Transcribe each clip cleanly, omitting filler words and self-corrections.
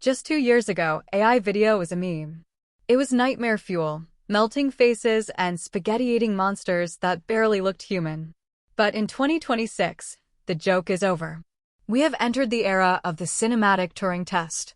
Just 2 years ago, AI video was a meme. It was nightmare fuel, melting faces and spaghetti-eating monsters that barely looked human. But in 2026, the joke is over. We have entered the era of the Cinematic Turing Test.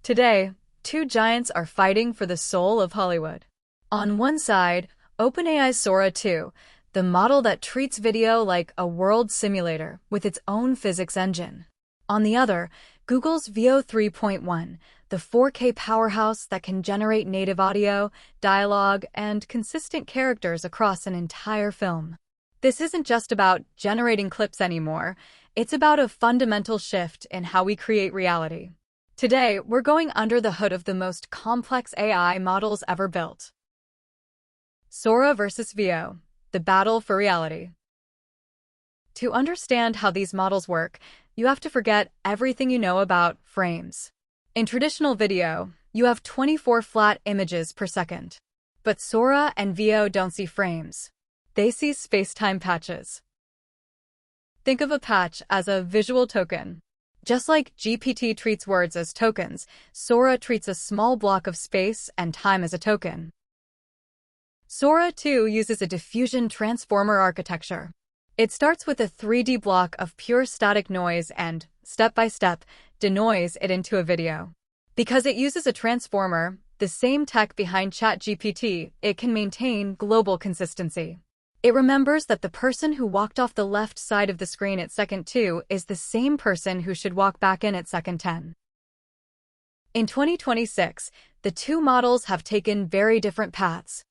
Today, two giants are fighting for the soul of Hollywood. On one side, OpenAI Sora 2, the model that treats video like a world simulator with its own physics engine. On the other, Google's Veo 3.1, the 4K powerhouse that can generate native audio, dialogue, and consistent characters across an entire film. This isn't just about generating clips anymore, it's about a fundamental shift in how we create reality. Today, we're going under the hood of the most complex AI models ever built. Sora versus Veo, the battle for reality. To understand how these models work, you have to forget everything you know about frames. In traditional video, you have 24 flat images per second. But Sora and Veo don't see frames. They see spacetime patches. Think of a patch as a visual token. Just like GPT treats words as tokens, Sora treats a small block of space and time as a token. Sora 2 uses a diffusion transformer architecture. It starts with a 3D block of pure static noise and, step by step, denoise it into a video. Because it uses a transformer, the same tech behind ChatGPT, it can maintain global consistency. It remembers that the person who walked off the left side of the screen at second 2 is the same person who should walk back in at second 10. In 2026, the two models have taken very different paths.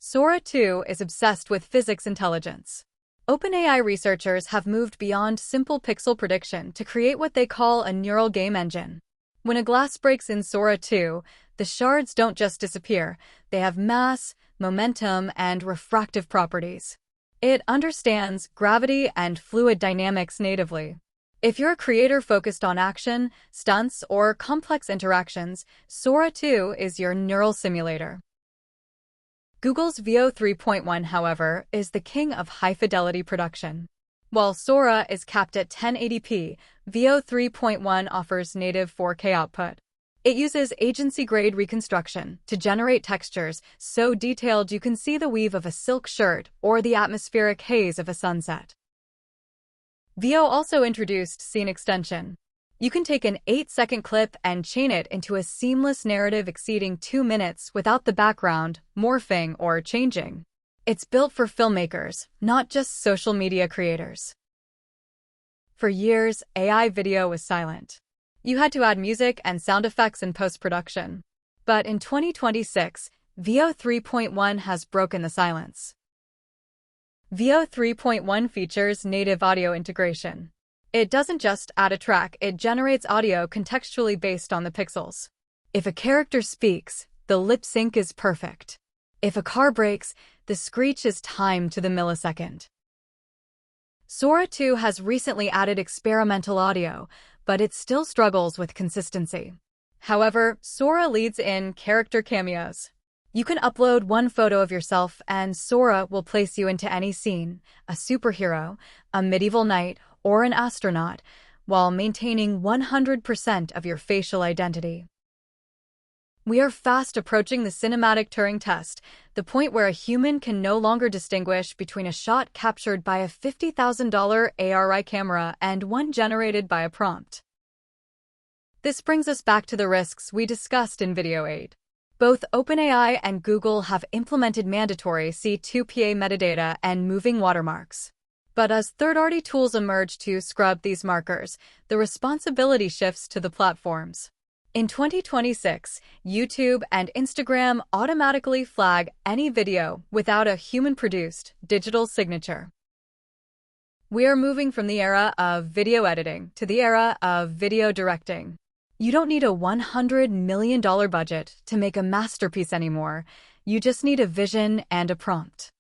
Sora 2 is obsessed with physics intelligence. OpenAI researchers have moved beyond simple pixel prediction to create what they call a neural game engine. When a glass breaks in Sora 2, the shards don't just disappear, they have mass, momentum, and refractive properties. It understands gravity and fluid dynamics natively. If you're a creator focused on action, stunts, or complex interactions, Sora 2 is your neural simulator. Google's Veo 3.1, however, is the king of high-fidelity production. While Sora is capped at 1080p, Veo 3.1 offers native 4K output. It uses agency-grade reconstruction to generate textures so detailed you can see the weave of a silk shirt or the atmospheric haze of a sunset. Veo also introduced scene extension. You can take an 8-second clip and chain it into a seamless narrative exceeding 2 minutes without the background morphing or changing. It's built for filmmakers, not just social media creators. For years, AI video was silent. You had to add music and sound effects in post-production. But in 2026, Veo 3.1 has broken the silence. Veo 3.1 features native audio integration. It doesn't just add a track, it generates audio contextually based on the pixels. If a character speaks, the lip sync is perfect. If a car brakes, the screech is timed to the millisecond. Sora 2 has recently added experimental audio, but it still struggles with consistency. However, Sora leads in character cameos. You can upload one photo of yourself and Sora will place you into any scene, a superhero, a medieval knight, or an astronaut, while maintaining 100% of your facial identity. We are fast approaching the Cinematic Turing Test, the point where a human can no longer distinguish between a shot captured by a $50,000 ARI camera and one generated by a prompt. This brings us back to the risks we discussed in Video 8. Both OpenAI and Google have implemented mandatory C2PA metadata and moving watermarks. But as third-party tools emerge to scrub these markers, the responsibility shifts to the platforms. In 2026, YouTube and Instagram automatically flag any video without a human-produced digital signature. We are moving from the era of video editing to the era of video directing. You don't need a $100 million budget to make a masterpiece anymore. You just need a vision and a prompt.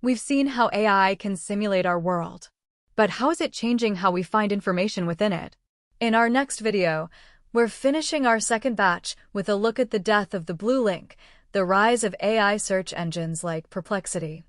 We've seen how AI can simulate our world. But how is it changing how we find information within it? In our next video, we're finishing our second batch with a look at the death of the blue link, the rise of AI search engines like Perplexity.